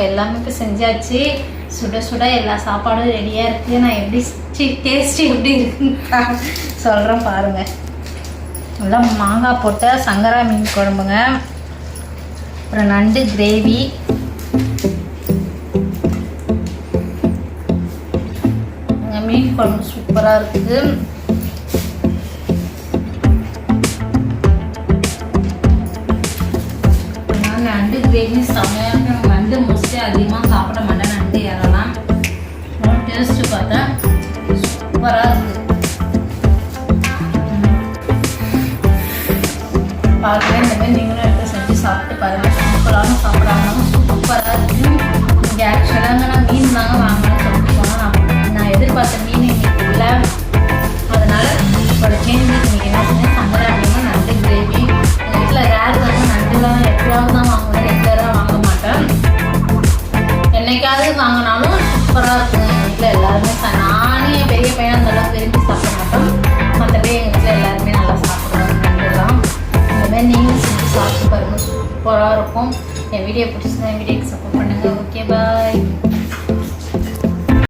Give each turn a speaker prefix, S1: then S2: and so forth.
S1: நம்ம எல்லாமே இப்போ செஞ்சாச்சு. சுட சுட எல்லா சாப்பாடும் ரெடியாக இருக்குது. நான் எப்படி டேஸ்ட்டு எப்படி இருக்குன்னு சொல்கிறேன் பாருங்கள். எல்லாம் மாங்காய் போட்ட சங்கரா மீன் குழம்புங்க, அப்புறம் நண்டு கிரேவி, மீன் குழம்பு சூப்பராக இருக்குது. நான் நண்டு கிரேவி செம்மையாக இருக்கு. நண்டு மோஸ்ட்லி அதிகமாக சாப்பிட மாட்டேன், நண்டு ஏறலாம். டேஸ்ட்டு பார்த்தா சூப்பராக இருக்குது. பாருங்கள், இந்த மாதிரி நீங்களும் எடுத்து செஞ்சு சாப்பிட்டு பாருங்கள். சூப்பரான சாப்பிட்றாங்க, சூப்பராக இருக்குது. இங்கே ஆக்சுவலாக நான் மீன் தாங்க வாங்கணும்னு சொல்லிட்டு போனால் நான் எதிர்பார்த்த மீன் இன்னைக்கு இல்லை. அதனால் ஒரு சேஞ்ச் இன்னைக்கு என்ன செஞ்சேன், சங்கரா மீன் நண்டு கிரேவி. எங்கள் வீட்டில் ரேர் தாங்க, நண்டுலாம் எப்பயாவது தான் வாங்குவேன், ரெகுலராக வாங்க மாட்டேன். என்னைக்காவது வாங்கினாலும் சூப்பராக இருக்குங்க. எங்கள் வீட்டில் எல்லாருமே நானே என் பெரிய பையன் அந்தளவுக்கு விரும்பி சாப்பிட மாட்டோம். மற்றபடி எங்கள் வீட்டில் எல்லாருமே நல்லா சாப்பிடுவாங்க நண்டுலாம். இந்தமாதிரி நீங்களும் செஞ்சு சாப்பிட்டு பாருங்கள், சூப்பராக இருக்கும். என் வீடியோ பிடிச்சிருந்தா என் வீடியோக்கு சப்போர்ட் பண்ணுங்கள். ஓகே, பாய்.